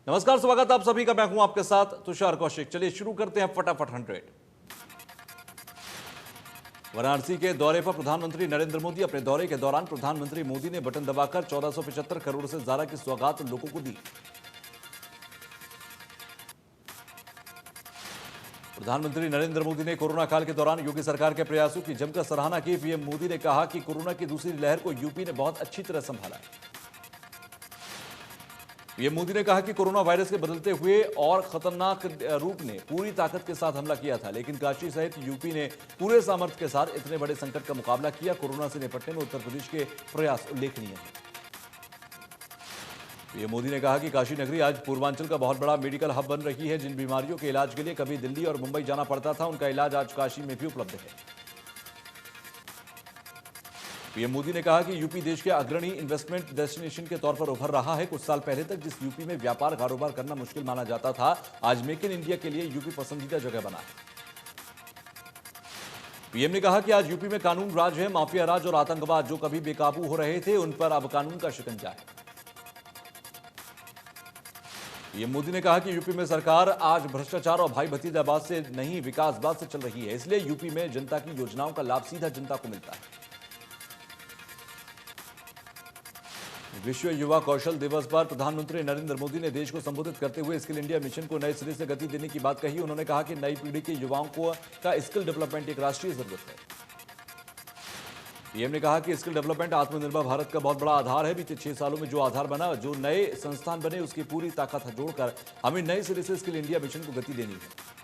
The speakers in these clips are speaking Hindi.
नमस्कार, स्वागत आप सभी का। मैं हूं आपके साथ तुषार कौशिक। चलिए शुरू करते हैं फटाफट 100। वाराणसी के दौरे पर प्रधानमंत्री नरेंद्र मोदी। अपने दौरे के दौरान प्रधानमंत्री मोदी ने बटन दबाकर 1475 करोड़ से ज्यादा की सौगात लोगों को दी। प्रधानमंत्री नरेंद्र मोदी ने कोरोना काल के दौरान योगी सरकार के प्रयासों की जमकर सराहना की। पीएम मोदी ने कहा कि कोरोना की दूसरी लहर को यूपी ने बहुत अच्छी तरह संभाला है। पीएम मोदी ने कहा कि कोरोना वायरस के बदलते हुए और खतरनाक रूप ने पूरी ताकत के साथ हमला किया था, लेकिन काशी सहित यूपी ने पूरे सामर्थ्य के साथ इतने बड़े संकट का मुकाबला किया। कोरोना से निपटने में उत्तर प्रदेश के प्रयास उल्लेखनीय हैं। पीएम मोदी ने कहा कि काशी नगरी आज पूर्वांचल का बहुत बड़ा मेडिकल हब बन रही है। जिन बीमारियों के इलाज के लिए कभी दिल्ली और मुंबई जाना पड़ता था, उनका इलाज आज काशी में भी उपलब्ध है। पीएम मोदी ने कहा कि यूपी देश के अग्रणी इन्वेस्टमेंट डेस्टिनेशन के तौर पर उभर रहा है। कुछ साल पहले तक जिस यूपी में व्यापार कारोबार करना मुश्किल माना जाता था, आज मेक इन इंडिया के लिए यूपी पसंदीदा जगह बना है। पीएम ने कहा कि आज यूपी में कानून राज है। माफिया राज और आतंकवाद जो कभी बेकाबू हो रहे थे, उन पर अब कानून का शिकंजा है। पीएम मोदी ने कहा कि यूपी में सरकार आज भ्रष्टाचार और भाई भतीजावाद से नहीं, विकासवाद से चल रही है। इसलिए यूपी में जनता की योजनाओं का लाभ सीधा जनता को मिलता है। विश्व युवा कौशल दिवस पर प्रधानमंत्री नरेंद्र मोदी ने देश को संबोधित करते हुए स्किल इंडिया मिशन को नए सिरे से गति देने की बात कही। उन्होंने कहा कि नई पीढ़ी के युवाओं का स्किल डेवलपमेंट एक राष्ट्रीय जरूरत है। पीएम ने कहा कि स्किल डेवलपमेंट आत्मनिर्भर भारत का बहुत बड़ा आधार है। बीते 6 सालों में जो आधार बना, जो नए संस्थान बने, उसकी पूरी ताकत जोड़कर हमें नए सिरे से स्किल इंडिया मिशन को गति देनी है।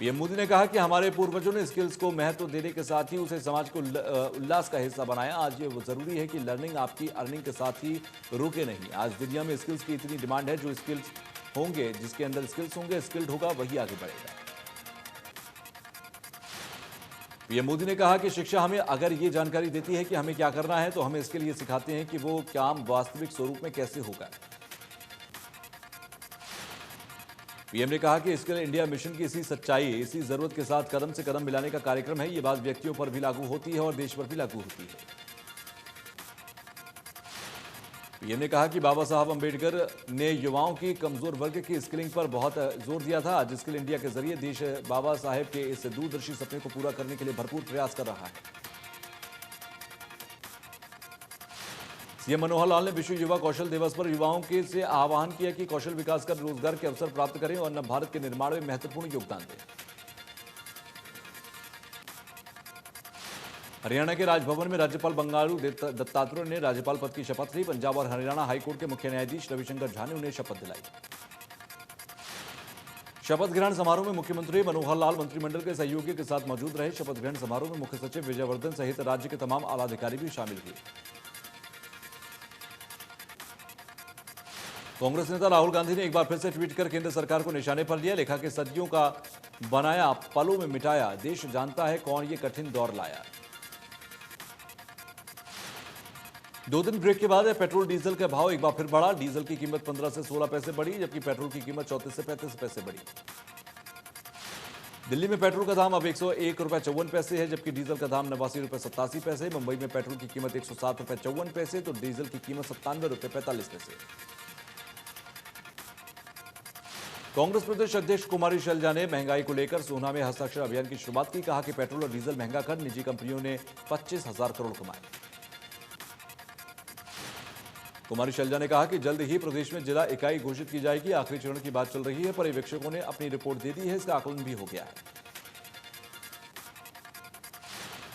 पीएम मोदी ने कहा कि हमारे पूर्वजों ने स्किल्स को महत्व देने के साथ ही उसे समाज को उल्लास का हिस्सा बनाया। आज ये जरूरी है कि लर्निंग आपकी अर्निंग के साथ ही रुके नहीं। आज दुनिया में स्किल्स की इतनी डिमांड है। जो स्किल्स होंगे, जिसके अंदर स्किल्स होंगे, स्किल्ड होगा, वही आगे बढ़ेगा। पीएम मोदी ने कहा कि शिक्षा हमें अगर ये जानकारी देती है कि हमें क्या करना है, तो हमें इसके लिए सिखाते हैं कि वो काम वास्तविक स्वरूप में कैसे होगा। पीएम ने कहा कि स्किल इंडिया मिशन की इसी सच्चाई, इसी जरूरत के साथ कदम से कदम मिलाने का कार्यक्रम है। ये बात व्यक्तियों पर भी लागू होती है और देश पर भी लागू होती है। पीएम ने कहा कि बाबा साहब अंबेडकर ने युवाओं की कमजोर वर्ग की स्किलिंग पर बहुत जोर दिया था। आज स्किल इंडिया के जरिए देश बाबा साहेब के इस दूरदर्शी सपने को पूरा करने के लिए भरपूर प्रयास कर रहा है। सीएम मनोहर लाल ने विश्व युवा कौशल दिवस पर युवाओं के से आह्वान किया कि कौशल विकास कर रोजगार के अवसर प्राप्त करें और नव भारत के निर्माण में महत्वपूर्ण योगदान दें। हरियाणा के राजभवन में राज्यपाल बंडारू दत्तात्रेय ने राज्यपाल पद की शपथ ली। पंजाब और हरियाणा हाईकोर्ट के मुख्य न्यायाधीश रविशंकर झा ने उन्हें शपथ दिलाई। शपथ ग्रहण समारोह में मुख्यमंत्री मनोहर लाल मंत्रिमंडल के सहयोगियों के साथ मौजूद रहे। शपथ ग्रहण समारोह में मुख्य सचिव विजयवर्धन सहित राज्य के तमाम आला अधिकारी भी शामिल हुए। कांग्रेस नेता राहुल गांधी ने एक बार फिर से ट्वीट कर केंद्र सरकार को निशाने पर लिया। लिखा कि सदियों का बनाया पलों में मिटाया, देश जानता है कौन ये कठिन दौर लाया। 2 दिन ब्रेक के बाद पेट्रोल डीजल का भाव एक बार फिर बढ़ा। डीजल की कीमत 15 से 16 पैसे बढ़ी, जबकि पेट्रोल की कीमत 34 से 35 पैसे बढ़ी। दिल्ली में पेट्रोल का दाम अब 101 रुपए 54 पैसे है, जबकि डीजल का दाम 89 रुपए 87 पैसे। मुंबई में पेट्रोल की कीमत 107 रुपए 54 पैसे तो डीजल की कीमत 97 रुपए 45 पैसे। कांग्रेस प्रदेश अध्यक्ष कुमारी शैलजा ने महंगाई को लेकर सोहना में हस्ताक्षर अभियान की शुरुआत की। कहा कि पेट्रोल और डीजल महंगा कर निजी कंपनियों ने 25,000 करोड़ कमाए। कुमारी शैलजा ने कहा कि जल्द ही प्रदेश में जिला इकाई घोषित की जाएगी। आखिरी चरण की बात चल रही है। पर्यवेक्षकों ने अपनी रिपोर्ट दे दी है, इसका आकलन भी हो गया है।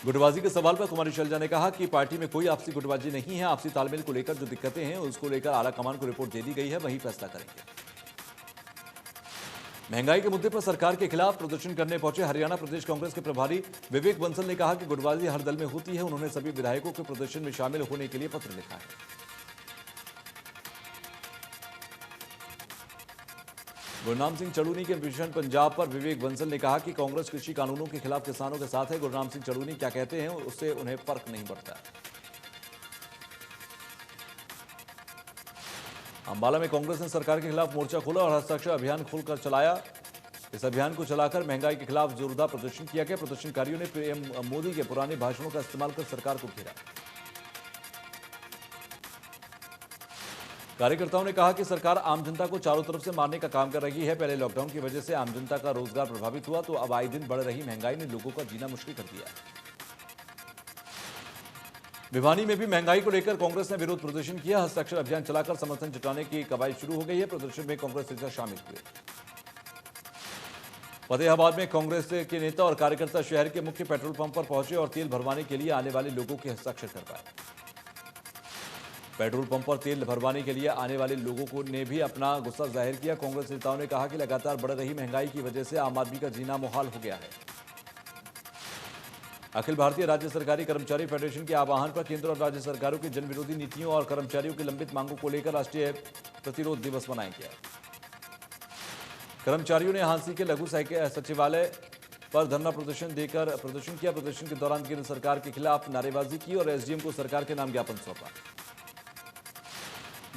गुटबाजी के सवाल पर कुमारी शैलजा ने कहा कि पार्टी में कोई आपसी गुटबाजी नहीं है। आपसी तालमेल को लेकर जो दिक्कतें हैं, उसको लेकर आला कमान को रिपोर्ट दे दी गई है, वही फैसला करेंगे। महंगाई के मुद्दे पर सरकार के खिलाफ प्रदर्शन करने पहुंचे हरियाणा प्रदेश कांग्रेस के प्रभारी विवेक बंसल ने कहा कि गुटबाजी हर दल में होती है। उन्होंने सभी विधायकों को प्रदर्शन में शामिल होने के लिए पत्र लिखा है। गुरनाम सिंह चड़ूनी के मिशन पंजाब पर विवेक बंसल ने कहा कि कांग्रेस कृषि कानूनों के खिलाफ किसानों के साथ है। गुरनाम सिंह चड़ूनी क्या कहते हैं, उससे उन्हें फर्क नहीं पड़ता। अंबाला में कांग्रेस ने सरकार के खिलाफ मोर्चा खोला और हस्ताक्षर अभियान खोलकर चलाया। इस अभियान को चलाकर महंगाई के खिलाफ जोरदार प्रदर्शन किया गया। प्रदर्शनकारियों ने पीएम मोदी के पुराने भाषणों का इस्तेमाल कर सरकार को घेरा। कार्यकर्ताओं ने कहा कि सरकार आम जनता को चारों तरफ से मारने का काम कर रही है। पहले लॉकडाउन की वजह से आम जनता का रोजगार प्रभावित हुआ, तो अब आए दिन बढ़ रही महंगाई ने लोगों का जीना मुश्किल कर दिया। भिवानी में भी महंगाई को लेकर कांग्रेस ने विरोध प्रदर्शन किया। हस्ताक्षर अभियान चलाकर समर्थन जुटाने की कवायद शुरू हो गई है। प्रदर्शन में कांग्रेस नेता शामिल हुए। फतेहाबाद में कांग्रेस के नेता और कार्यकर्ता शहर के मुख्य पेट्रोल पंप पर पहुंचे और तेल भरवाने के लिए आने वाले लोगों के हस्ताक्षर करवाए। पेट्रोल पंप पर तेल भरवाने के लिए आने वाले लोगों को ने भी अपना गुस्सा जाहिर किया। कांग्रेस नेताओं ने कहा कि लगातार बढ़ रही महंगाई की वजह से आम आदमी का जीना मुहाल हो गया है। अखिल भारतीय राज्य सरकारी कर्मचारी फेडरेशन के आह्वान पर केंद्र और राज्य सरकारों की जनविरोधी नीतियों और कर्मचारियों की लंबित मांगों को लेकर राष्ट्रीय प्रतिरोध दिवस मनाया गया। कर्मचारियों ने हांसी के लघु सचिवालय पर धरना प्रदर्शन देकर प्रदर्शन किया। प्रदर्शन के दौरान केंद्र सरकार के खिलाफ नारेबाजी की और एसडीएम को सरकार के नाम ज्ञापन सौंपा।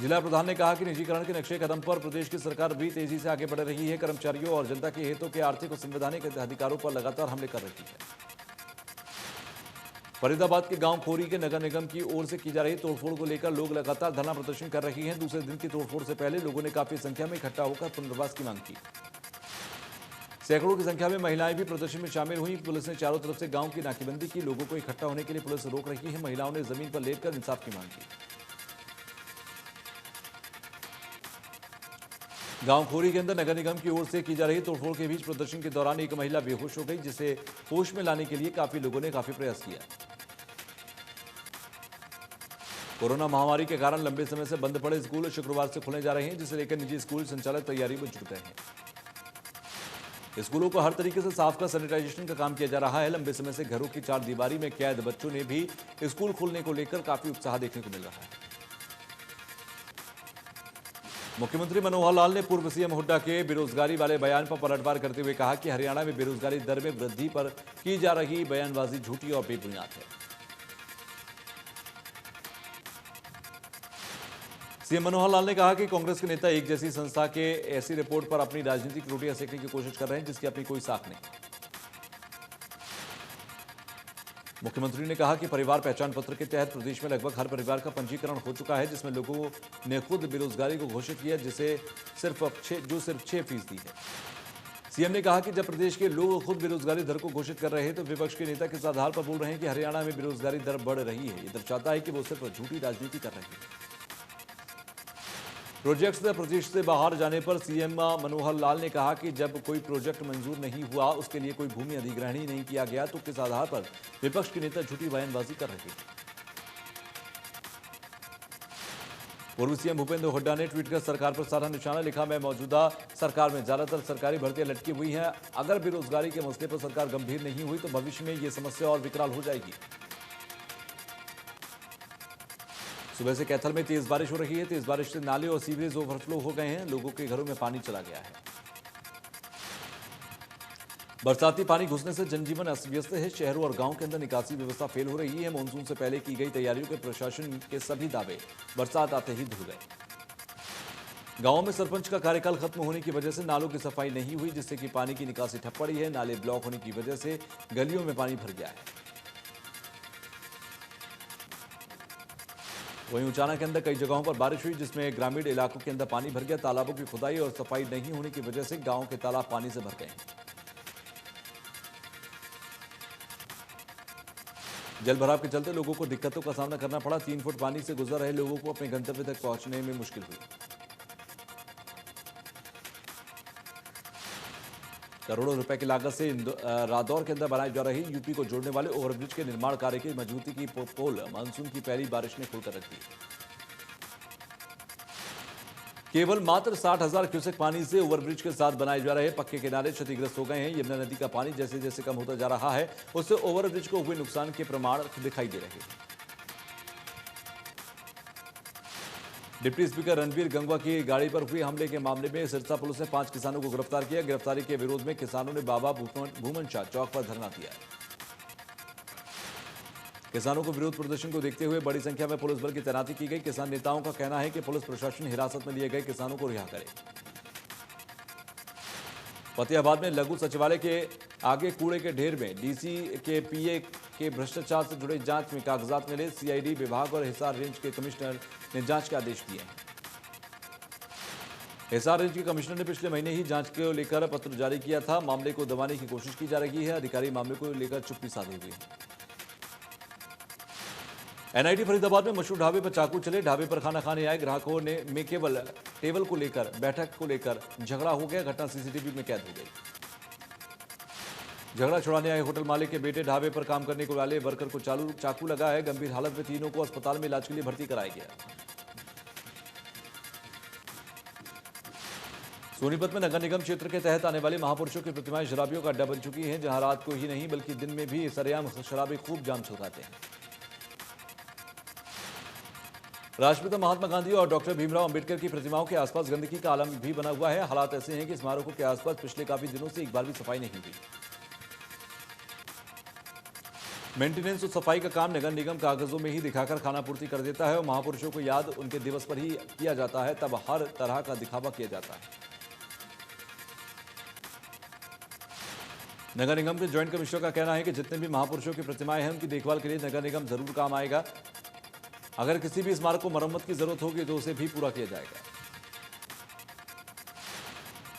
जिला प्रधान ने कहा कि निजीकरण के नक्शे कदम पर प्रदेश की सरकार भी तेजी से आगे बढ़ रही है। कर्मचारियों और जनता के हितों के आर्थिक और संवैधानिक अधिकारों पर लगातार हमले कर रही है। फरीदाबाद के गांव खोरी के नगर निगम की ओर से की जा रही तोड़फोड़ को लेकर लोग लगातार धरना प्रदर्शन कर रहे हैं। दूसरे दिन की तोड़फोड़ से पहले लोगों ने काफी संख्या में इकट्ठा होकर पुनर्वास की मांग की। सैकड़ों की संख्या में महिलाएं भी प्रदर्शन में शामिल हुई। पुलिस ने चारों तरफ से गांव की नाकेबंदी की। लोगों को इकट्ठा होने के लिए पुलिस रोक रही है। महिलाओं ने जमीन पर लेटकर इंसाफ की मांग की। गांव खोरी के अंदर नगर निगम की ओर से की जा रही तोड़फोड़ के बीच प्रदर्शन के दौरान एक महिला बेहोश हो गई, जिसे होश में लाने के लिए काफी लोगों ने काफी प्रयास किया। कोरोना महामारी के कारण लंबे समय से बंद पड़े स्कूल शुक्रवार से खुलने जा रहे हैं, जिसे लेकर निजी स्कूल संचालक तैयारी में जुट गए हैं। स्कूलों को हर तरीके से साफ कर सैनिटाइजेशन का काम किया जा रहा है। लंबे समय से घरों की चार दीवारी में कैद बच्चों ने भी स्कूल खोलने को लेकर काफी उत्साह देखने को मिल रहा है। मुख्यमंत्री मनोहर लाल ने पूर्व सीएम हुड्डा के बेरोजगारी वाले बयान पर पलटवार करते हुए कहा कि हरियाणा में बेरोजगारी दर में वृद्धि पर की जा रही बयानबाजी झूठी और बेबुनियाद है। सीएम मनोहर लाल ने कहा कि कांग्रेस के नेता एक जैसी संस्था के ऐसी रिपोर्ट पर अपनी राजनीतिक रोटियां सेकने की कोशिश कर रहे हैं, जिसकी अपनी कोई साख नहीं। मुख्यमंत्री ने कहा कि परिवार पहचान पत्र के तहत प्रदेश में लगभग हर परिवार का पंजीकरण हो चुका है, जिसमें लोगों ने खुद बेरोजगारी को घोषित किया, जिसे सिर्फ 6% है। सीएम ने कहा कि जब प्रदेश के लोग खुद बेरोजगारी दर को घोषित कर रहे हैं, तो विपक्ष के नेता किस आधार पर बोल रहे हैं कि हरियाणा में बेरोजगारी दर बढ़ रही है। ये दर्शाता है कि वो सिर्फ झूठी राजनीति कर रहे हैं। प्रोजेक्ट से प्रदेश से बाहर जाने पर सीएम मनोहर लाल ने कहा कि जब कोई प्रोजेक्ट मंजूर नहीं हुआ, उसके लिए कोई भूमि अधिग्रहण ही नहीं किया गया, तो किस आधार पर विपक्ष के नेता झूठी बयानबाजी कर रहे हैं। पूर्व सीएम भूपेंद्र हुड्डा ने ट्वीट कर सरकार पर साधा निशाना लिखा। मैं मौजूदा सरकार में ज्यादातर सरकारी भर्तियां लटकी हुई हैं। अगर बेरोजगारी के मसले पर सरकार गंभीर नहीं हुई, तो भविष्य में यह समस्या और विकराल हो जाएगी। सुबह से कैथल में तेज बारिश हो रही है। तेज बारिश से नाले और सीवरेज ओवरफ्लो हो गए हैं। लोगों के घरों में पानी चला गया है। बरसाती पानी घुसने से जनजीवन अस्त व्यस्त है। शहरों और गांव के अंदर निकासी व्यवस्था फेल हो रही है। मानसून से पहले की गई तैयारियों के प्रशासन के सभी दावे बरसात आते ही धुल गए। गांवों में सरपंच का कार्यकाल खत्म होने की वजह से नालों की सफाई नहीं हुई, जिससे कि पानी की निकासी ठप पड़ी है। नाले ब्लॉक होने की वजह से गलियों में पानी भर गया है। वहीं उचाना के अंदर कई जगहों पर बारिश हुई, जिसमें ग्रामीण इलाकों के अंदर पानी भर गया। तालाबों की खुदाई और सफाई नहीं होने की वजह से गांव के तालाब पानी से भर गए। जलभराव के चलते लोगों को दिक्कतों का सामना करना पड़ा। 3 फुट पानी से गुजर रहे लोगों को अपने गंतव्य तक पहुंचने में मुश्किल हुई। करोड़ों रुपए की लागत से रादौर के अंदर बनाई जा रही यूपी को जोड़ने वाले ओवरब्रिज के निर्माण कार्य की मजबूती की पोल मानसून की पहली बारिश ने खोलकर रख दी। केवल मात्र 60,000 क्यूसेक पानी से ओवरब्रिज के साथ बनाए जा रहे पक्के किनारे क्षतिग्रस्त हो गए हैं। यमुना नदी का पानी जैसे जैसे कम होता जा रहा है, उससे ओवरब्रिज को हुए नुकसान के प्रमाण दिखाई दे रहे हैं। डिप्टी स्पीकर रणबीर गंगवा की गाड़ी पर हुए हमले के मामले में सिरसा पुलिस ने 5 किसानों को गिरफ्तार किया। गिरफ्तारी के विरोध में किसानों ने बाबा भूमन शाह चौक पर धरना दिया। किसानों को विरोध प्रदर्शन को देखते हुए बड़ी संख्या में पुलिस बल की तैनाती की गई। किसान नेताओं का कहना है कि पुलिस प्रशासन हिरासत में लिए गए किसानों को रिहा करे। फतेहाबाद में लघु सचिवालय के आगे कूड़े के ढेर में डीसी के पीए के भ्रष्टाचार से जुड़े जांच में कागजात मिले। सीआईडी विभाग और हिसार रेंज के कमिश्नर ने जांच के आदेश दिए हैं। हिसार रेंज के कमिश्नर ने पिछले महीने ही जांच को लेकर पत्र जारी किया था। मामले को दबाने की कोशिश की जा रही है। अधिकारी मामले को लेकर चुप्पी साधे हुए हैं। एनआईटी फरीदाबाद में मशहूर ढाबे पर चाकू चले। ढाबे पर खाना खाने आए ग्राहकों में केवल टेबल को लेकर, बैठक को लेकर झगड़ा हो गया। घटना सीसीटीवी में कैद हो गई। झगड़ा छुड़ाने आए होटल मालिक के बेटे ढाबे पर काम करने को वाले वर्कर को चाकू लगा है। गंभीर हालत में तीनों को अस्पताल में इलाज के लिए भर्ती कराया गया। सोनीपत में नगर निगम क्षेत्र के तहत आने वाले महापुरुषों की प्रतिमाएं शराबियों का अड्डा बन चुकी हैं, जहां रात को ही नहीं बल्कि दिन में भी सरेआम शराबी खूब जाम छुड़ाते हैं। राष्ट्रपिता महात्मा गांधी और डॉक्टर भीमराव अंबेडकर की प्रतिमाओं के आसपास गंदगी का आलम भी बना हुआ है। हालात ऐसे हैं कि स्मारकों के आसपास पिछले काफी दिनों से एक बार भी सफाई नहीं हुई। मेंटेनेंस और सफाई का काम नगर निगम कागजों में ही दिखाकर खानापूर्ति कर देता है और महापुरुषों को याद उनके दिवस पर ही किया जाता है, तब हर तरह का दिखावा किया जाता है। नगर निगम के ज्वाइंट कमिश्नर का कहना है कि जितने भी महापुरुषों की प्रतिमाएं हैं उनकी देखभाल के लिए नगर निगम जरूर काम आएगा। अगर किसी भी स्मारक को मरम्मत की जरूरत होगी तो उसे भी पूरा किया जाएगा।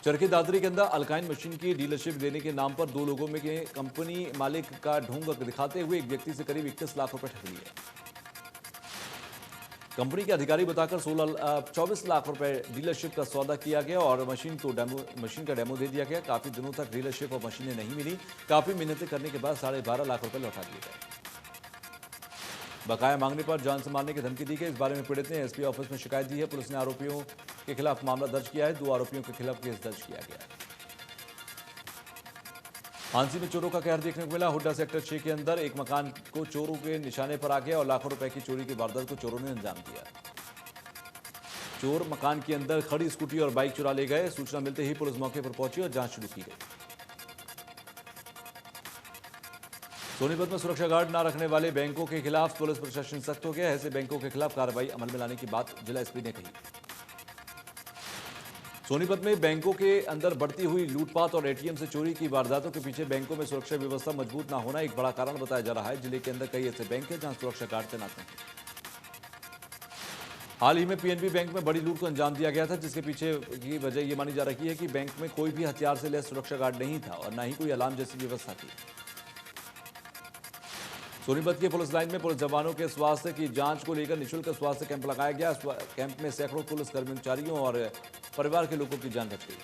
चरखी दादरी के अंदर अल्काइन मशीन की डीलरशिप देने के नाम पर दो लोगों में के कंपनी मालिक का ढोंग दिखाते हुए एक व्यक्ति से करीब 21 लाख रुपए ठग लिए। कंपनी के अधिकारी बताकर 24 लाख रुपए डीलरशिप का सौदा किया गया और मशीन का डेमो दे दिया गया। काफी दिनों तक डीलरशिप और मशीनें नहीं मिली। काफी मिन्नतें करने के बाद 12.5 लाख रुपए लौटा दिए गए। बकाया मांगने पर जान से मारने की धमकी दी गई। इस बारे में पीड़ित ने एसपी ऑफिस में शिकायत दी है। पुलिस ने आरोपियों के खिलाफ मामला दर्ज किया है। 2 आरोपियों के खिलाफ केस दर्ज किया गया है। हांसी में चोरों का कहर देखने को मिला। हुड्डा सेक्टर 6 के अंदर एक मकान को चोरों के निशाने पर आ गया और लाखों रुपए की चोरी की वारदात को चोरों ने अंजाम दिया। चोर मकान के अंदर खड़ी स्कूटी और बाइक चुरा ले गए। सूचना मिलते ही पुलिस मौके पर पहुंची और जांच शुरू की गई। सोनीपत में सुरक्षा गार्ड न रखने वाले बैंकों के खिलाफ पुलिस प्रशासन सख्त हो गया है। ऐसे बैंकों के खिलाफ कार्रवाई अमल में लाने की बात जिला एसपी ने कही। सोनीपत में बैंकों के अंदर बढ़ती हुई लूटपाट और एटीएम से चोरी की वारदातों के पीछे बैंकों में सुरक्षा व्यवस्था मजबूत न होना एक बड़ा कारण बताया जा रहा है। जिले के अंदर कई ऐसे बैंक हैं जहां सुरक्षा गार्ड तैनात हैं। हाल ही में पीएनबी बैंक में बड़ी लूट को अंजाम दिया गया था, जिसके पीछे की वजह यह मानी जा रही है कि बैंक में कोई भी हथियार से लैस सुरक्षा गार्ड नहीं था और न ही कोई अलार्म जैसी व्यवस्था थी। सोनीपत के पुलिस लाइन में पुलिस जवानों के स्वास्थ्य की जांच को लेकर निःशुल्क स्वास्थ्य कैंप लगाया गया। कैंप में सैकड़ों पुलिस कर्मचारियों और परिवार के लोगों की जान बच गई।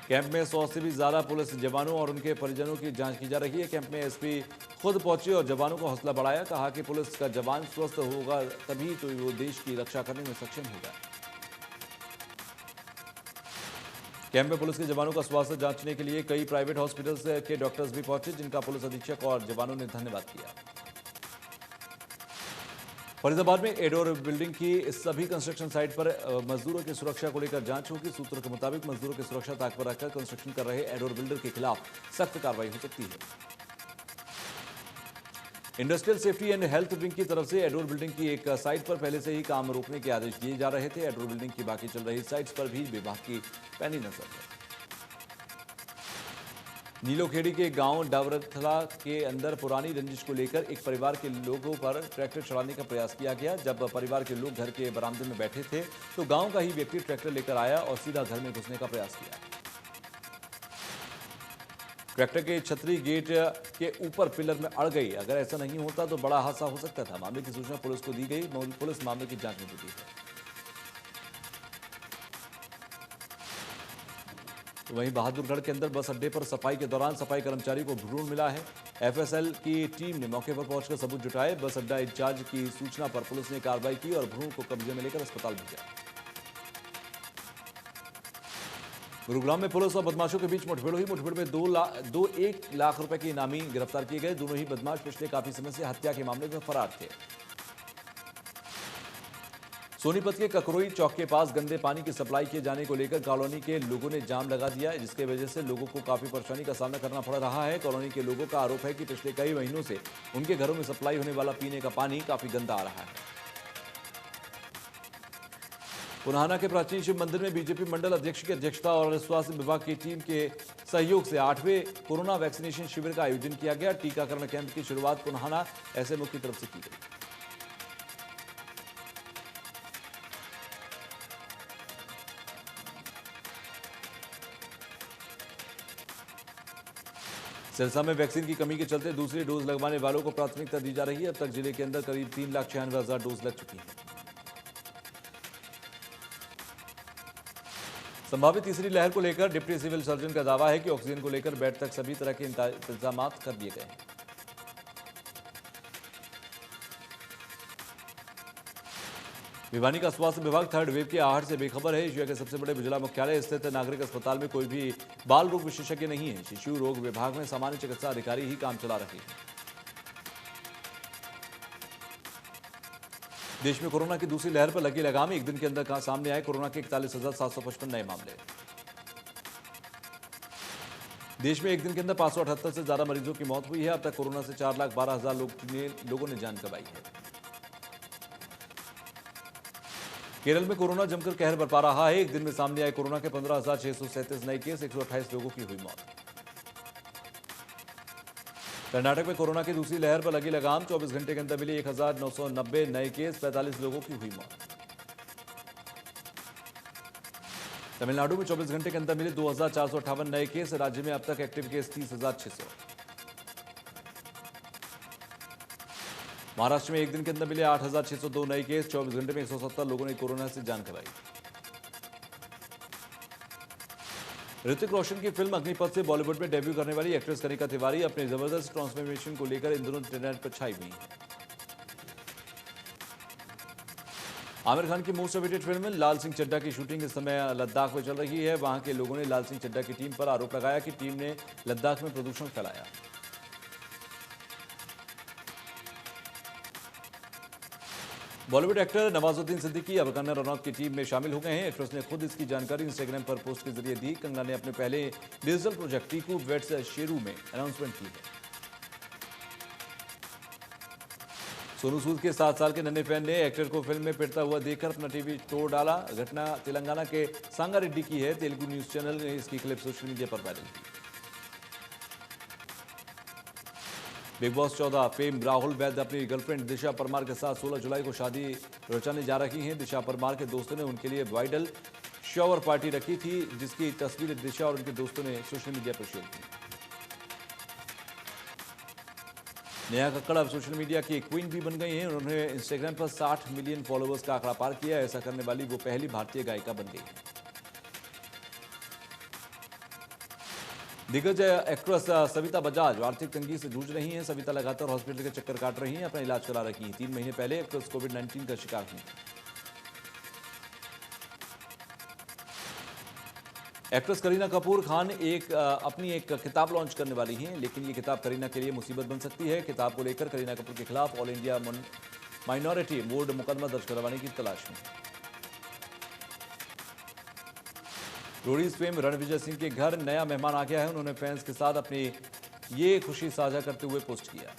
कैंप में 100 से भी ज्यादा पुलिस जवानों और उनके परिजनों की जांच की जा रही है। कैंप में एसपी खुद पहुंचे और जवानों को हौसला बढ़ाया। कहा कि पुलिस का जवान स्वस्थ होगा तभी तो वो देश की रक्षा करने में सक्षम होगा। कैंप में पुलिस के जवानों का स्वास्थ्य जांचने के लिए कई प्राइवेट हॉस्पिटल्स के डॉक्टर्स भी पहुंचे, जिनका पुलिस अधीक्षक और जवानों ने धन्यवाद किया। फरीदाबाद में एडोर बिल्डिंग की सभी कंस्ट्रक्शन साइट पर मजदूरों की सुरक्षा को लेकर जांच होगी। सूत्रों के मुताबिक मजदूरों की सुरक्षा ताक पर रखकर कंस्ट्रक्शन कर रहे एडोर बिल्डर के खिलाफ सख्त कार्रवाई हो सकती है। Industrial safety and health wing की तरफ से एडोर बिल्डिंग की एक साइट पर पहले से ही काम रोकने के आदेश दिए जा रहे थे। एडोर बिल्डिंग की बाकी चल रही साइट्स पर भी विभाग की पैनी नजर है। नीलोखेड़ी के गांव डावरथला के अंदर पुरानी रंजिश को लेकर एक परिवार के लोगों पर ट्रैक्टर चढ़ाने का प्रयास किया गया। जब परिवार के लोग घर के बरामदे में बैठे थे तो गांव का ही व्यक्ति ट्रैक्टर लेकर आया और सीधा घर में घुसने का प्रयास किया। ट्रैक्टर के छतरी गेट के ऊपर पिलर में अड़ गई। अगर ऐसा नहीं होता तो बड़ा हादसा हो सकता था। मामले की सूचना पुलिस को दी गई। पुलिस मामले की जांच में जुटी है। तो वहीं बहादुरगढ़ के अंदर बस अड्डे पर सफाई के दौरान सफाई कर्मचारी को भ्रूण मिला है। एफएसएल की टीम ने मौके पर पहुंचकर सबूत जुटाए। बस अड्डा इंचार्ज की सूचना पर पुलिस ने कार्रवाई की और भ्रूण को कब्जे में लेकर अस्पताल भेजा। गुरुग्राम में पुलिस और बदमाशों के बीच मुठभेड़ हुई। मुठभेड़ में 1 लाख रुपए के इनामी गिरफ्तार किए गए। दोनों ही बदमाश पिछले काफी समय से हत्या के मामले में फरार थे। सोनीपत के ककरोई चौक के पास गंदे पानी की सप्लाई किए जाने को लेकर कॉलोनी के लोगों ने जाम लगा दिया, जिसके वजह से लोगों को काफी परेशानी का सामना करना पड़ रहा है। कॉलोनी के लोगों का आरोप है कि पिछले कई महीनों से उनके घरों में सप्लाई होने वाला पीने का पानी काफी गंदा आ रहा है। पुनाहाना के प्राचीन शिव मंदिर में बीजेपी मंडल अध्यक्ष की अध्यक्षता और स्वास्थ्य विभाग की टीम के सहयोग से 8वें कोरोना वैक्सीनेशन शिविर का आयोजन किया गया। टीकाकरण कैंप की शुरुआत पुनाहाना एसएमओ की तरफ से की गई। सिरसा में वैक्सीन की कमी के चलते दूसरी डोज लगवाने वालों को प्राथमिकता दी जा रही है। अब तक जिले के अंदर करीब 3,96,000 डोज लग चुकी है। संभावित तीसरी लहर को लेकर डिप्टी सिविल सर्जन का दावा है कि ऑक्सीजन को लेकर बेड तक सभी तरह के इंतजाम कर दिए गए हैं। भिवानी का स्वास्थ्य विभाग थर्ड वेव की आहट से बेखबर है। एशिया के सबसे बड़े जिला मुख्यालय स्थित नागरिक अस्पताल में कोई भी बाल रोग विशेषज्ञ नहीं है। शिशु रोग विभाग में सामान्य चिकित्सा अधिकारी ही काम चला रहे हैं। देश में कोरोना की दूसरी लहर पर लगी लगाम। एक दिन के अंदर सामने आए कोरोना के 41,755 नए मामले। देश में एक दिन के अंदर 578 से ज्यादा मरीजों की मौत हुई है। अब तक कोरोना से 4,12,000 लोगों ने जान गंवाई है। केरल में कोरोना जमकर कहर बरपा रहा है। एक दिन में सामने आए कोरोना के 15,637 नए केस, 128 लोगों की हुई मौत। कर्नाटक में कोरोना की दूसरी लहर पर लगी लगाम। 24 घंटे के अंदर मिले 1,990 नए केस, 45 लोगों की हुई मौत। तमिलनाडु में 24 घंटे के अंदर मिले 2,458 नए केस। राज्य में अब तक एक्टिव केस 30,600। महाराष्ट्र में एक दिन के अंदर मिले 8,602 नए केस। 24 घंटे में 170 लोगों ने कोरोना से जान गंवाई। ऋतिक रोशन की फिल्म अग्निपथ से बॉलीवुड में डेब्यू करने वाली एक्ट्रेस कनिका तिवारी अपने जबरदस्त ट्रांसफॉर्मेशन को लेकर इन दिनों इंटरनेट पर छाई हुई है। आमिर खान की मोस्ट अवेटेड फिल्म लाल सिंह चड्ढा की शूटिंग इस समय लद्दाख में चल रही है। वहां के लोगों ने लाल सिंह चड्ढा की टीम पर आरोप लगाया कि टीम ने लद्दाख में प्रदूषण फैलाया। बॉलीवुड एक्टर नवाजुद्दीन सिद्दीकी अब कंगना रनौत की टीम में शामिल हो गए हैं। एक्ट्रेस ने खुद इसकी जानकारी इंस्टाग्राम पर पोस्ट के जरिए दी। कंगना ने अपने पहले digital project Tiku weds Sheru में अनाउंसमेंट की है। सोनू सूद के 7 साल के नन्हे फैन ने एक्टर को फिल्म में पिटता हुआ देखकर अपना टीवी तोड़ डाला। घटना तेलंगाना के सांगारेड्डी की है। तेलुगु न्यूज चैनल ने इसकी क्लिप सोशल मीडिया पर वायरल की। Big boss 14 fame Rahul Vaidya अपनी गर्लफ्रेंड दिशा परमार के साथ 16 जुलाई को शादी रचाने जा रही हैं। दिशा परमार के दोस्तों ने उनके लिए ब्राइडल शॉवर पार्टी रखी थी, जिसकी तस्वीर दिशा और उनके दोस्तों ने सोशल मीडिया पर शेयर की। नेहा कक्कड़ अब सोशल मीडिया की क्वीन भी बन गई हैं। उन्होंने इंस्टाग्राम पर 60 मिलियन फॉलोअर्स का आंकड़ा पार किया। ऐसा करने वाली वो पहली भारतीय गायिका बन गई है। दिग्गज एक्ट्रेस सविता बजाज आर्थिक तंगी से जूझ रही हैं। सविता लगातार हॉस्पिटल के चक्कर काट रही हैं, अपना इलाज करा रही हैं। 3 महीने पहले एक्ट्रेस कोविड-19 का शिकार हुई। एक्ट्रेस करीना कपूर खान अपनी एक किताब लॉन्च करने वाली हैं, लेकिन ये किताब करीना के लिए मुसीबत बन सकती है। किताब को लेकर करीना कपूर के खिलाफ ऑल इंडिया माइनॉरिटी बोर्ड मुकदमा दर्ज करवाने की तलाश में। रोडीज फेम रणविजय सिंह के घर नया मेहमान आ गया है। उन्होंने फैंस के साथ अपनी ये खुशी साझा करते हुए पोस्ट किया।